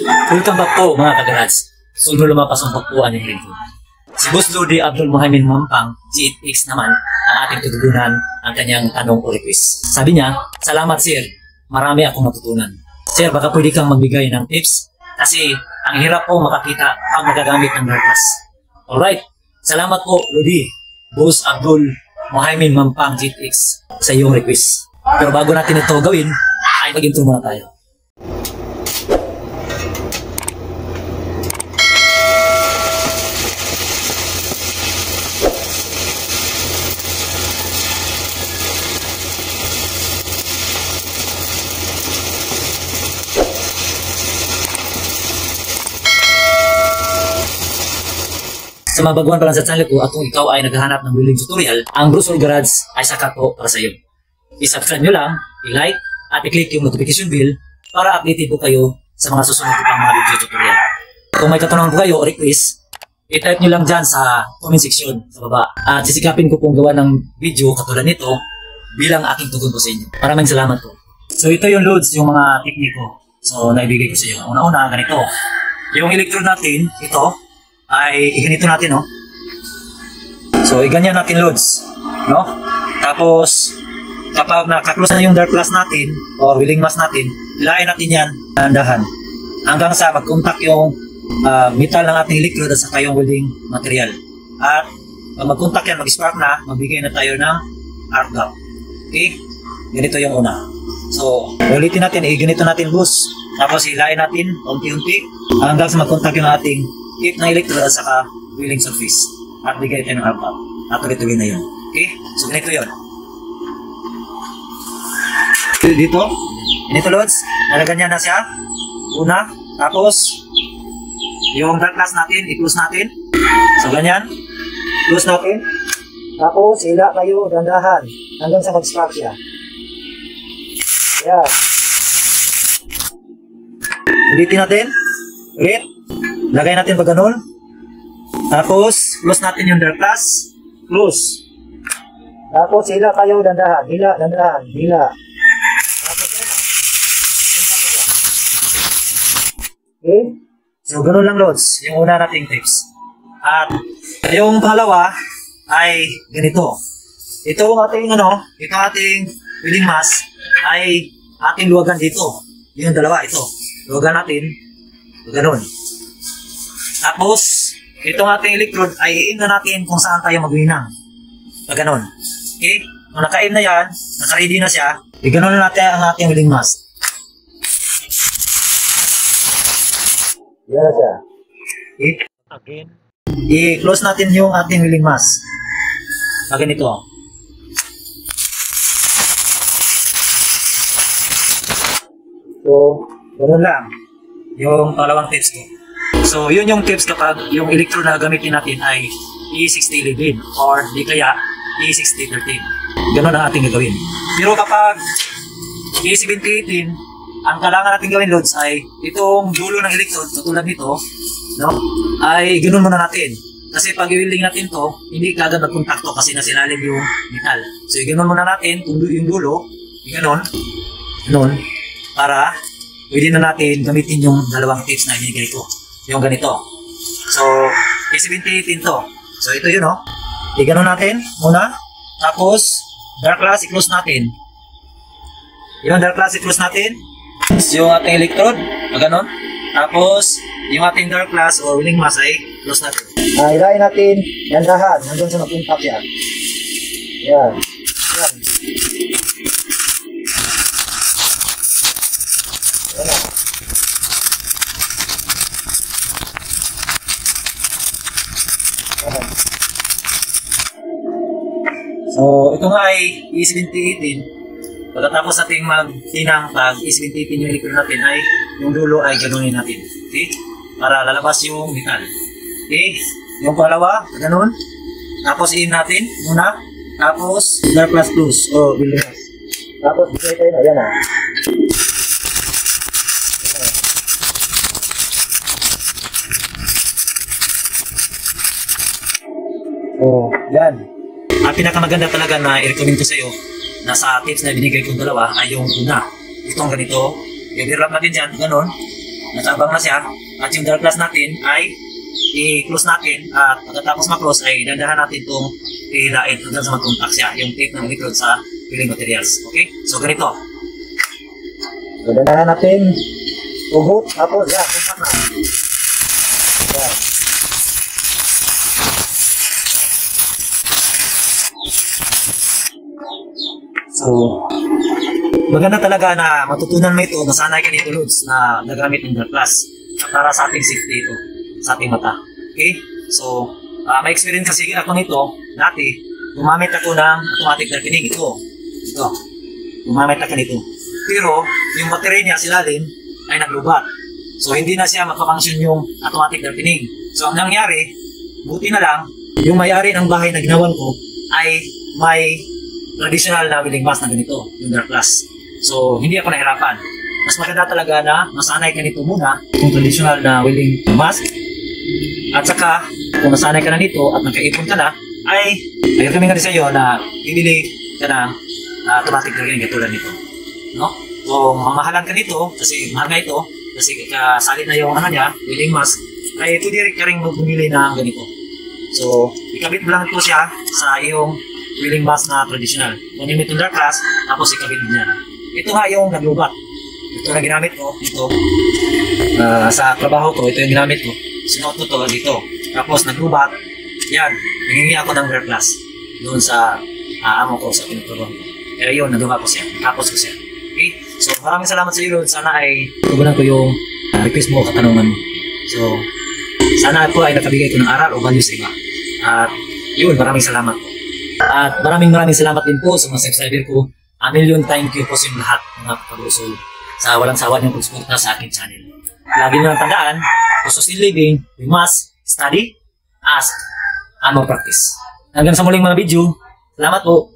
Welcome back po mga kagarads. Sunod lumapas ang pagpuan ng lingkod. Si Boss Lodi Abdul Muhammad Mampang, GX naman, ang ating tutugunan ang kanyang tanong o request. Sabi niya, salamat sir, marami akong matutunan. Sir, baka pwede kang magbigay ng tips kasi ang hirap po makakita pag magagamit ng Darklas. Alright, salamat po Lodi, Boss Abdul Muhammad Mampang GX sa iyong request. Pero bago natin ito gawin, ay mag-intro muna tayo. Sa mga baguhan pa lang sa channel ko at kung ikaw ay naghahanap ng building tutorial, ang Bruce Hall Garage ay sakat po para sa iyo. I-subscribe nyo lang, i-like, at i-click yung notification bell para updated po kayo sa mga susunod pang mga video tutorial. Kung may katanungan po kayo o request, i-type nyo lang dyan sa comment section sa baba. At sisikapin ko pong gawa ng video katulad nito bilang aking tugon po sa inyo. Maraming salamat po. So ito yung loads, yung mga technique ko. So naibigay ko sa iyo. Una-una, ganito. Yung electrode natin, ito, ay iganito natin, no? So, iganyan natin loads, no? Tapos, kapag nakaklose na yung Darklas natin o willing mass natin, hilahin natin yan dahan hanggang sa mag-contact yung metal ng ating electrode at saka yung welding material. At pag mag-contact yan, mag-spark na, magbigay na tayo ng arc gap. Okay? Ganito yung una. So, ulitin natin, iganito natin boss. Tapos, hilahin natin unti-unti hanggang sa mag-contact yung ating tip ng electrode at saka welding surface at bigay tayo ng arc-up at tuloy-tuloy na yun. Okay? So ganito yun. Dito loads, nalaganyan na siya. Una, tapos yung Darklas natin, i-close natin. So ganyan, close natin. Tapos hila kayo dandahan hanggang sa mag-spark siya. Yan. Ulitin natin. Ulit. Lagay natin pag ganun. Tapos, close natin yung Darklas. Close. Tapos, hila kayo dandahan. Hila, dandahan. Hila. Tapos, yan na. Okay? So, ganun lang, Lods. Yung una nating tips. At, yung pangalawa ay ganito. Ito ang ating, ito ating welding mass ay ating luwagan dito. Yung dalawa, ito. Luwagan natin. Ganun. Tapos, itong ating electrode ay i-aim na natin kung saan tayo magwinang. Pag ganun. Okay? Kung naka-aim na yan, naka-ready na siya, i-ganon na natin ang ating welding mass. Yan na siya. Okay? Again. I-close natin yung ating welding mass. Pag ganito. So, ganun lang. Yung pangalawang tips ko. So, yun yung tips kapag yung electrode na gamitin natin ay E6011 or di kaya E6013. Ganun ang ating gagawin. Pero kapag E7018, ang kailangan natin gawin loads ay itong dulo ng electrode, katulad nito, no? Ay ganun muna natin. Kasi pag i-welding natin to, hindi kagad magkontakto kasi nasilalim yung metal. So, ganun muna natin yung dulo, ganun, para pwede na natin gamitin yung dalawang tips na ibigay ko. Yung ganito. So, E7018 to. So, ito yun, i-ganon natin muna. Tapos, Darklas, i-close natin. Yung Darklas, i-close natin. Yung ating electrode, ganon. Tapos, yung ating Darklas o welding mass ay close natin. Hilahin natin, dandahan, hanggang sa mag-impact yan. Yan. Yan. So, ito nga ay E7018. Pagkatapos natin magtinang pag E7018 yung electrode natin ay yung dulo ay ganunin natin. Okay? Para lalabas yung metal. Okay? Yung pangalawa, ganun. Tapos i-aim natin muna. Tapos, Darklas close o bilingas. Tapos, bigay tayo na. Ayan na. So, yan. Ang pinakamaganda talaga na i-recommend ko sa iyo na sa tips na binigay kong dalawa ay yung una. Itong ganito. I-wrap natin dyan, ganun. Nasabang na siya. At yung dark class natin ay i-close natin at pagkatapos ma-close ay dandahan natin itong ihilain hanggang sa mag-contact siya, yung tape na nag-recruit sa building materials. Okay? So, ganito. So, dandahan natin tuhot, tapos yan, contact na. Yan. So, maganda talaga na matutunan mo ito, masanay ka nito, Lods, na nagamit ng dark class para sa ating safety ito, sa ating mata. Okay? So, may experience kasi ako nito, dati, gumamit ako ng automatic darkening. Ito. Gumamit ako nito. Pero, yung battery niya, silalim, ay naglubat. So, hindi na siya makafunction yung automatic darkening. So, ang nangyari, buti na lang, yung may-ari ng bahay na ginawan ko, ay may traditional na welding mask na ganito, yung dark class. So, hindi ako nahirapan. Mas maganda talaga na masanay ka nito muna, yung traditional na welding mask. At saka, kung nasanay ka na nito at nakaipon ka na, ay recommend ko sa iyo na bibili ka ng automatic darkening katulad nito. No? Kung mamahalan ka nito, kasi mahal nga ito, kasi kasalit na yung ano niya, welding mask, ay pwede ka rin bumili na ganito. So, ikabit mo lang ito siya sa iyong welding mask na traditional. Kung yung itong dark class, tapos ikabit mo dyan. Ito nga yung naglubat. Ito na ginamit ko, ito. Sa trabaho ko, ito yung ginamit ko. Sinuot ko to dito. Tapos naglubat. Yan, nangingi ako ng dark class. Doon sa amo ko, sa pinagtrabaho ko. Pero yun, nagawa ko siya. Tapos ko siya. Okay? So, maraming salamat sa iyo, Lord. Sana ay tugunan ko yung request mo, katanungan mo. So, sana po ay nakabigay ko ng aral o value sa iba. At yun, maraming salamat po. At maraming salamat din po sa mga subscriber ko. A million thank you po sa inyong lahat, mga kabuso, sa walang sawa niyong pagsuporta sa aking channel. Lagi nyo lang tandaan, to sustain living, we must study, ask, and more practice. Hanggang sa muling mga video, salamat po.